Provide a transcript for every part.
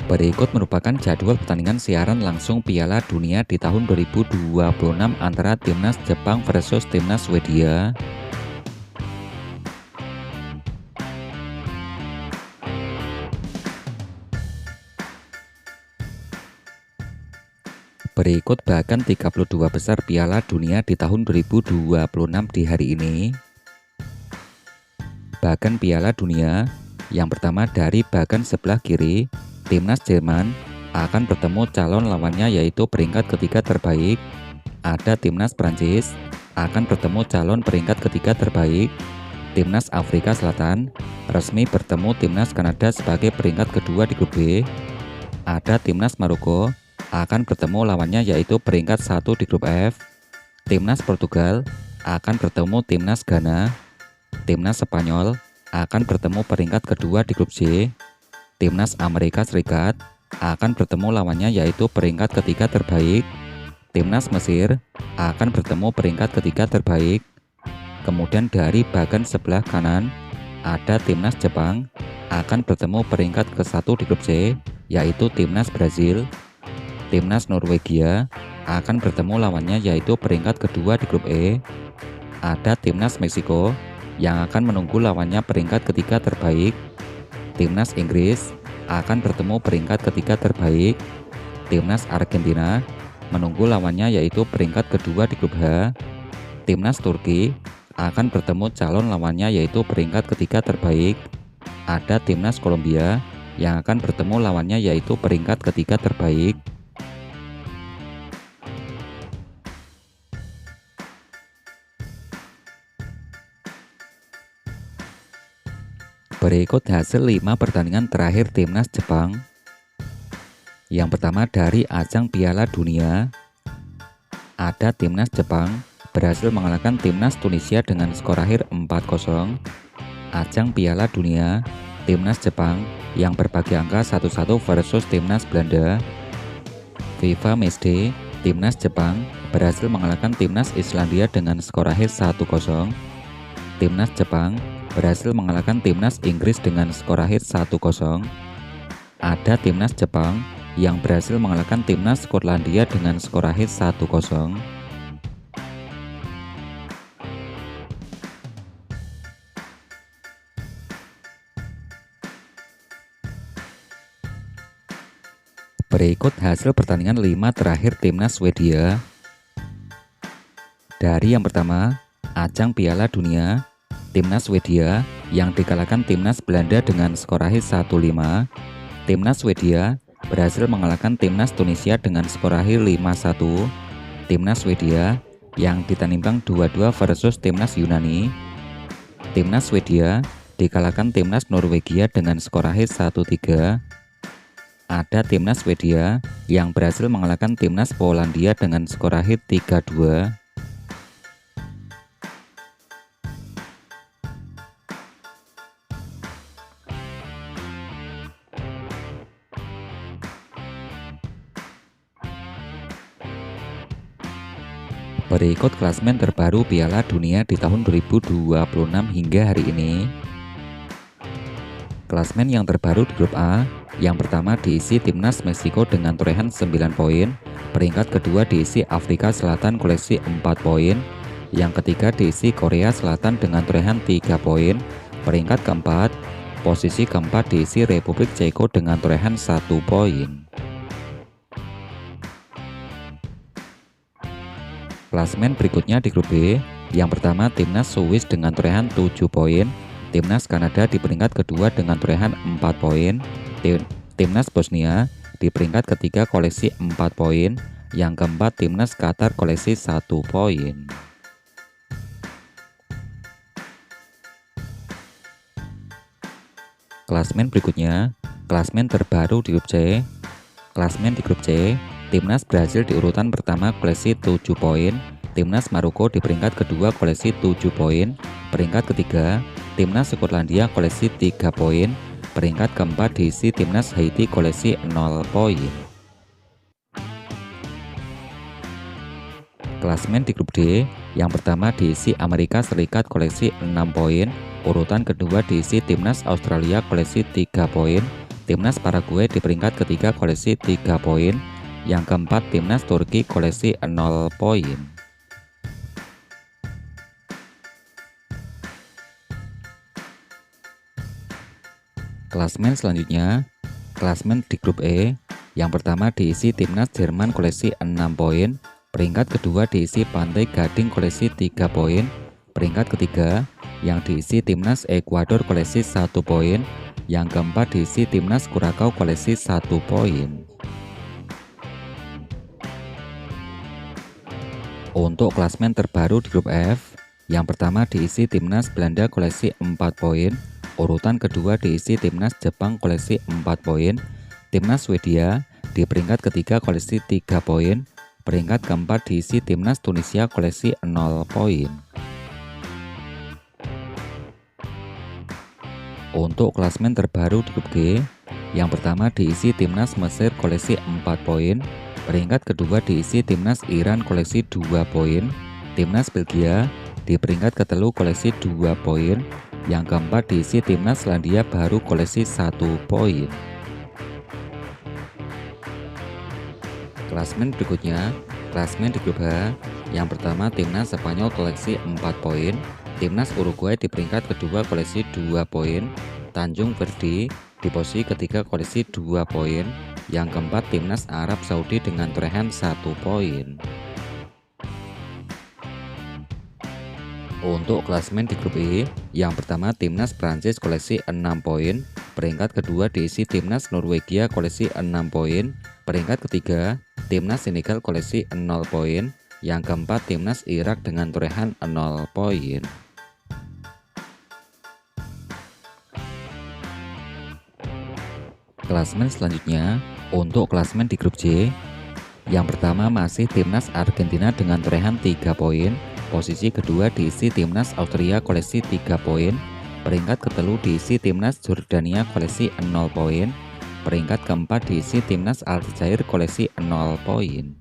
Berikut merupakan jadwal pertandingan siaran langsung Piala Dunia di tahun 2026 antara timnas Jepang versus timnas Swedia. Berikut bahkan 32 besar Piala Dunia di tahun 2026 di hari ini. Bagan Piala Dunia yang pertama dari bagan sebelah kiri, timnas Jerman akan bertemu calon lawannya yaitu peringkat ketiga terbaik. Ada timnas Prancis akan bertemu calon peringkat ketiga terbaik. Timnas Afrika Selatan resmi bertemu timnas Kanada sebagai peringkat kedua di grup B. Ada timnas Maroko akan bertemu lawannya yaitu peringkat 1 di grup F. Timnas Portugal akan bertemu timnas Ghana. Timnas Spanyol akan bertemu peringkat kedua di grup C. Timnas Amerika Serikat akan bertemu lawannya yaitu peringkat ketiga terbaik. Timnas Mesir akan bertemu peringkat ketiga terbaik. Kemudian dari bagian sebelah kanan ada timnas Jepang akan bertemu peringkat ke-1 di grup C yaitu timnas Brazil. Timnas Norwegia akan bertemu lawannya yaitu peringkat kedua di grup E. Ada timnas Meksiko yang akan menunggu lawannya peringkat ketiga terbaik. Timnas Inggris akan bertemu peringkat ketiga terbaik. Timnas Argentina menunggu lawannya yaitu peringkat kedua di grup H. Timnas Turki akan bertemu calon lawannya yaitu peringkat ketiga terbaik. Ada timnas Kolombia yang akan bertemu lawannya yaitu peringkat ketiga terbaik. Berikut hasil 5 pertandingan terakhir timnas Jepang. Yang pertama dari ajang Piala Dunia, ada timnas Jepang berhasil mengalahkan timnas Tunisia dengan skor akhir 4-0. Ajang Piala Dunia, timnas Jepang yang berbagi angka 1-1 versus timnas Belanda. FIFA Matchday, timnas Jepang berhasil mengalahkan timnas Islandia dengan skor akhir 1-0. Timnas Jepang berhasil mengalahkan timnas Inggris dengan skor akhir 1-0. Ada timnas Jepang yang berhasil mengalahkan timnas Skotlandia dengan skor akhir 1-0. Berikut hasil pertandingan 5 terakhir timnas Swedia. Dari yang pertama, ajang Piala Dunia, timnas Swedia yang dikalahkan timnas Belanda dengan skor akhir 1-5. Timnas Swedia berhasil mengalahkan timnas Tunisia dengan skor akhir 5-1. Timnas Swedia yang ditandingkan 2-2 versus timnas Yunani. Timnas Swedia dikalahkan timnas Norwegia dengan skor akhir 1-3. Ada timnas Swedia yang berhasil mengalahkan timnas Polandia dengan skor akhir 3-2. Berikut klasemen terbaru Piala Dunia di tahun 2026 hingga hari ini. Klasemen yang terbaru di grup A, yang pertama diisi timnas Meksiko dengan torehan 9 poin, peringkat kedua diisi Afrika Selatan koleksi 4 poin, yang ketiga diisi Korea Selatan dengan torehan 3 poin, peringkat keempat, posisi keempat diisi Republik Ceko dengan torehan 1 poin. Klasemen berikutnya di grup B, yang pertama timnas Swiss dengan torehan 7 poin, timnas Kanada di peringkat kedua dengan torehan 4 poin, timnas Bosnia di peringkat ketiga koleksi 4 poin, yang keempat timnas Qatar koleksi 1 poin. Klasemen berikutnya, klasemen terbaru di grup C. Klasemen di grup C, timnas Brasil di urutan pertama koleksi 7 poin, timnas Maroko di peringkat kedua koleksi 7 poin, peringkat ketiga timnas Skotlandia koleksi 3 poin, peringkat keempat diisi timnas Haiti koleksi 0 poin. Klasemen di grup D, yang pertama diisi Amerika Serikat koleksi 6 poin, urutan kedua diisi timnas Australia koleksi 3 poin, Timnas Paraguay di peringkat ketiga koleksi 3 poin. Yang keempat, Timnas Turki koleksi 0 poin. Klasmen selanjutnya, klasmen di grup E. Yang pertama diisi Timnas Jerman koleksi 6 poin. Peringkat kedua diisi Pantai Gading koleksi 3 poin. Peringkat ketiga yang diisi Timnas Ekuador koleksi 1 poin. Yang keempat diisi Timnas Kurakau koleksi 1 poin. Untuk klasmen terbaru di grup F, yang pertama diisi Timnas Belanda koleksi 4 poin. Urutan kedua diisi Timnas Jepang koleksi 4 poin. Timnas Swedia di peringkat ketiga koleksi 3 poin. Peringkat keempat diisi Timnas Tunisia koleksi 0 poin. Untuk klasmen terbaru di grup G, yang pertama diisi Timnas Mesir koleksi 4 poin. Peringkat kedua diisi Timnas Iran koleksi 2 poin. Timnas Belgia di peringkat ketelu koleksi 2 poin. Yang keempat diisi Timnas Selandia Baru koleksi 1 poin. Klasmen berikutnya, klasmen di grup H. Yang pertama Timnas Spanyol koleksi 4 poin. Timnas Uruguay di peringkat kedua koleksi 2 poin. Tanjung Verdi di posisi ketiga koleksi 2 poin. Yang keempat Timnas Arab Saudi dengan torehan 1 poin. Untuk klasmen di grup E, yang pertama Timnas Prancis koleksi 6 poin. Peringkat kedua diisi Timnas Norwegia koleksi 6 poin. Peringkat ketiga Timnas Senegal koleksi 0 poin. Yang keempat Timnas Irak dengan torehan 0 poin. Klasmen selanjutnya, untuk klasmen di grup J, yang pertama masih Timnas Argentina dengan torehan 3 poin. Posisi kedua diisi Timnas Austria koleksi 3 poin. Peringkat ketelu diisi Timnas Jordania koleksi 0 poin. Peringkat keempat diisi Timnas Aljazair koleksi 0 poin.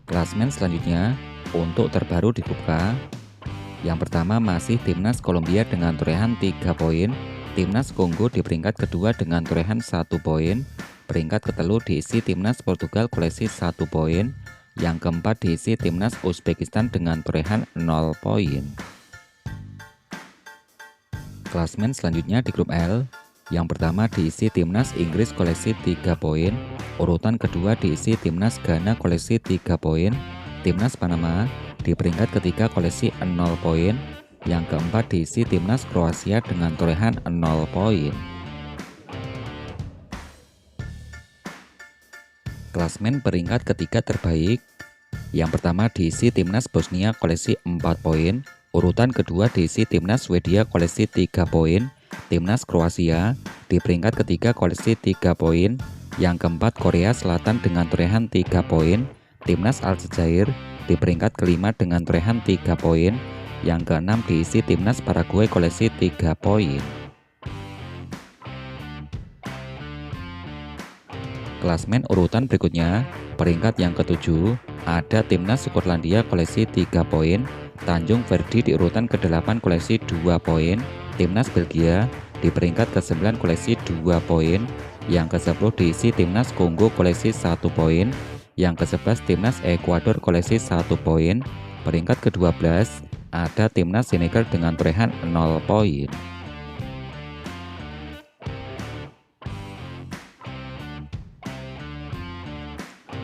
Klasmen selanjutnya, untuk terbaru di grup K, yang pertama masih Timnas Kolombia dengan torehan 3 poin. Timnas Kongo di peringkat kedua dengan torehan 1 poin. Peringkat ketelu diisi Timnas Portugal koleksi 1 poin. Yang keempat diisi Timnas Uzbekistan dengan torehan 0 poin. Klasmen selanjutnya di grup L, yang pertama diisi Timnas Inggris koleksi 3 poin. Urutan kedua diisi Timnas Ghana koleksi 3 poin. Timnas Panama di peringkat ketiga koleksi 0 poin. Yang keempat diisi Timnas Kroasia dengan torehan 0 poin. Klasmen peringkat ketiga terbaik, yang pertama diisi Timnas Bosnia koleksi 4 poin. Urutan kedua diisi Timnas Swedia koleksi 3 poin. Timnas Kroasia di peringkat ketiga koleksi 3 poin. Yang keempat Korea Selatan dengan torehan 3 poin. Timnas Aljazair di peringkat kelima dengan torehan 3 poin. Yang keenam diisi Timnas Paraguay koleksi 3 poin. Klasmen urutan berikutnya, peringkat yang ketujuh ada Timnas Skotlandia koleksi 3 poin. Tanjung Verdi di urutan ke-8 koleksi 2 poin. Timnas Belgia di peringkat ke-9 koleksi 2 poin. Yang ke-10 diisi Timnas Kongo koleksi 1 poin. Yang ke-11 Timnas Ekuador koleksi 1 poin. Peringkat ke-12 ada Timnas Senegal dengan torehan 0 poin.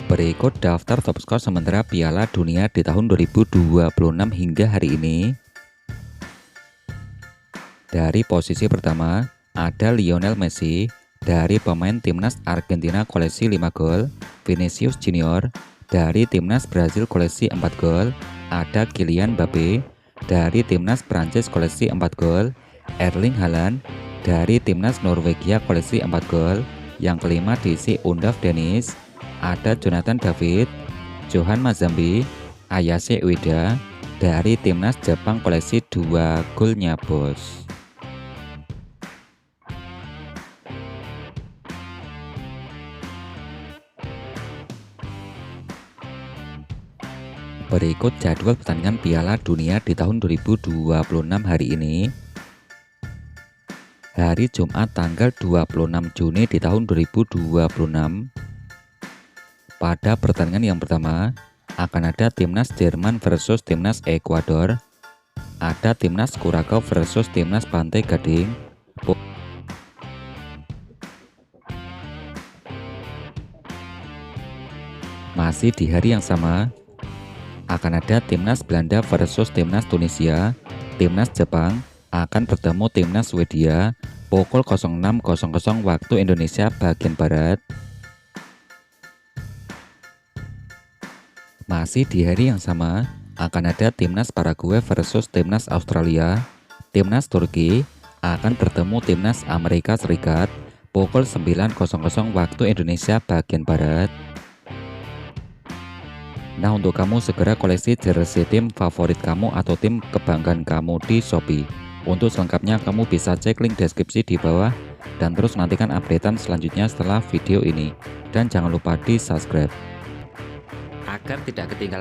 Berikut daftar top skor sementara Piala Dunia di tahun 2026 hingga hari ini. Dari posisi pertama ada Lionel Messi dari pemain Timnas Argentina koleksi 5 gol. Vinicius Junior dari Timnas Brazil koleksi 4 gol. Ada Kylian Mbappe dari Timnas Prancis koleksi 4 gol. Erling Haaland dari Timnas Norwegia koleksi 4 gol. Yang kelima diisi Undaf Dennis. Ada Jonathan David, Johan Mazambi, Ayase Ueda dari Timnas Jepang koleksi 2 golnya bos. Berikut jadwal pertandingan Piala Dunia di tahun 2026 hari ini. hari Jumat tanggal 26 Juni di tahun 2026. Pada pertandingan yang pertama akan ada timnas Jerman versus timnas Ekuador, ada timnas Kurakau versus timnas Pantai Gading. Masih di hari yang sama akan ada timnas Belanda versus timnas Tunisia. Timnas Jepang akan bertemu timnas Swedia pukul 06.00 waktu Indonesia bagian Barat. Masih di hari yang sama akan ada timnas Paraguay versus timnas Australia. Timnas Turki akan bertemu timnas Amerika Serikat pukul 9.00 waktu Indonesia bagian Barat. Nah, untuk kamu segera koleksi jersey tim favorit kamu atau tim kebanggaan kamu di Shopee. Untuk selengkapnya kamu bisa cek link deskripsi di bawah dan terus nantikan updatean selanjutnya setelah video ini. Dan jangan lupa di subscribe agar tidak ketinggalan